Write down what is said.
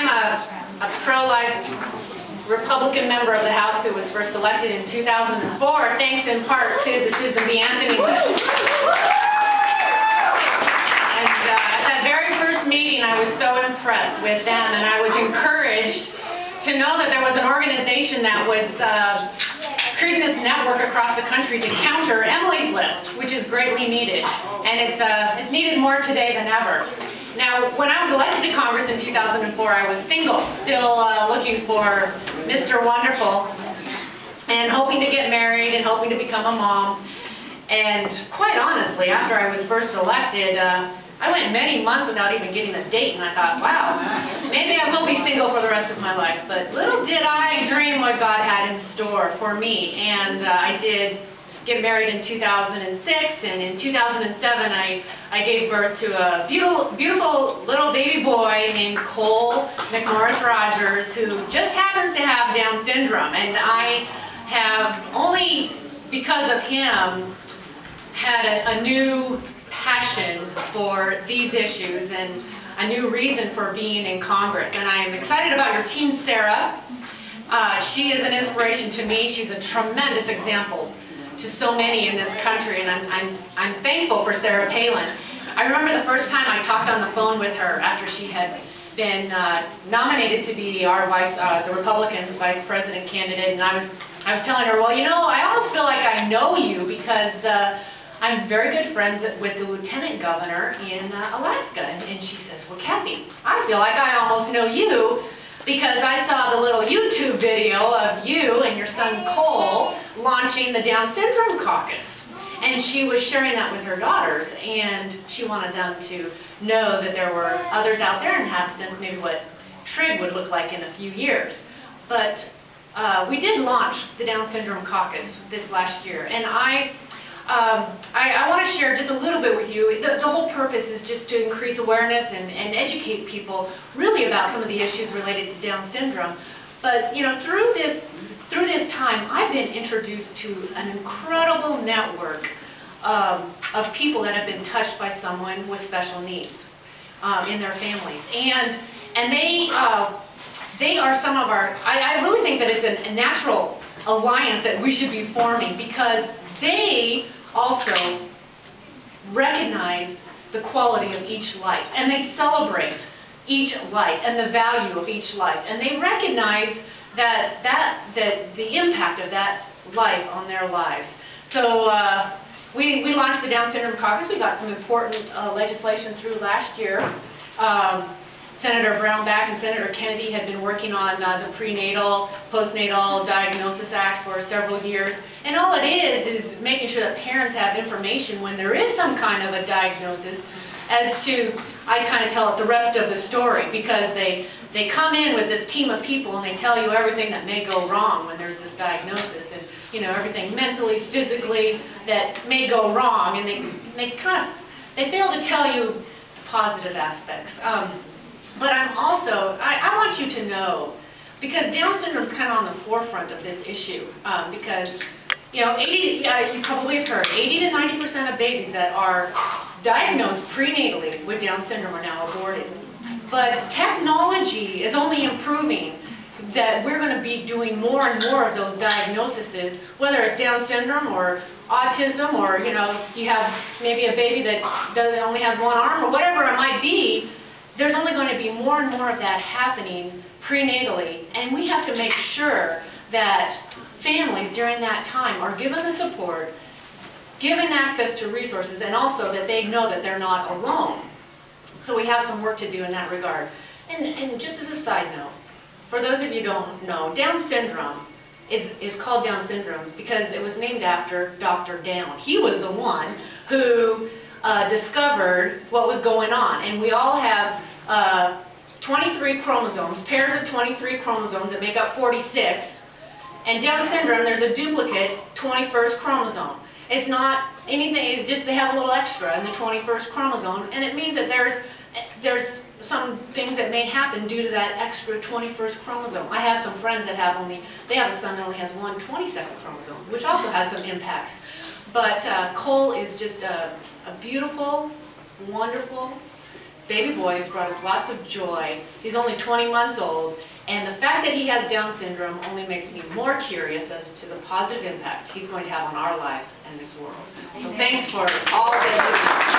I'm a pro-life Republican member of the House who was first elected in 2004, thanks in part to the Susan B. Anthony list. And at that very first meeting, I was so impressed with them, and I was encouraged to know that there was an organization that was creating this network across the country to counter Emily's list, which is greatly needed. And it's needed more today than ever. Now, when I was elected to Congress in 2004, I was single, still looking for Mr. Wonderful, and hoping to get married and hoping to become a mom. And quite honestly, after I was first elected, I went many months without even getting a date, and I thought, wow, maybe I will be single for the rest of my life. But little did I dream what God had in store for me. And I did get married in 2006, and in 2007 I gave birth to a beautiful little baby boy named Cathy McMorris Rodgers, who just happens to have Down syndrome. And I have only because of him had a new passion for these issues and a new reason for being in Congress. And I am excited about your team, Sarah. She is an inspiration to me. She's a tremendous example to so many in this country, and I'm thankful for Sarah Palin. I remember the first time I talked on the phone with her after she had been nominated to be our the Republicans' vice president candidate, and I was telling her, well, you know, I almost feel like I know you because I'm very good friends with the lieutenant governor in Alaska. And she says, well, Kathy, I feel like I almost know you because I saw the little YouTube video of you and your son Cole launching the Down Syndrome Caucus. And she was sharing that with her daughters, and she wanted them to know that there were others out there and have a sense maybe what Trig would look like in a few years. But we did launch the Down Syndrome Caucus this last year, and I want to share just a little bit with you. The whole purpose is just to increase awareness and educate people really about some of the issues related to Down syndrome. But you know, through this time, I've been introduced to an incredible network of people that have been touched by someone with special needs in their families, and they are some of our. I really think that it's a natural alliance that we should be forming, because they also recognize the quality of each life, and they celebrate each life and the value of each life, and they recognize that the impact of that life on their lives. So we launched the Down Syndrome Caucus. We got some important legislation through last year. Senator Brownback and Senator Kennedy had been working on the Prenatal, Postnatal Diagnosis Act for several years. And all it is making sure that parents have information when there is some kind of a diagnosis as to, I kind of tell it the rest of the story, because they come in with this team of people and they tell you everything that may go wrong when there's this diagnosis, and you know, everything mentally, physically that may go wrong, and they fail to tell you the positive aspects. But I'm also, I want you to know, because Down syndrome is kind of on the forefront of this issue, because, you know, you probably have heard, 80 to 90% of babies that are diagnosed prenatally with Down syndrome are now aborted. But technology is only improving, that we're going to be doing more and more of those diagnoses, whether it's Down syndrome or autism, or, you know, you have maybe a baby that only has one arm, or whatever it might be. There's only going to be more and more of that happening prenatally, and we have to make sure that families during that time are given the support, given access to resources, and also that they know that they're not alone. So we have some work to do in that regard. And just as a side note, for those of you who don't know, Down syndrome is called Down syndrome because it was named after Dr. Down. He was the one who discovered what was going on. And we all have 23 chromosomes, pairs of 23 chromosomes that make up 46. And Down syndrome, there's a duplicate 21st chromosome. It's not anything, just they have a little extra in the 21st chromosome, and it means that there's some things that may happen due to that extra 21st chromosome. I have some friends that they have a son that only has one 22nd chromosome, which also has some impacts. But Cole is just a beautiful, wonderful baby boy who's brought us lots of joy. He's only 20 months old, and the fact that he has Down syndrome only makes me more curious as to the positive impact he's going to have on our lives and this world. So thanks for all that you do.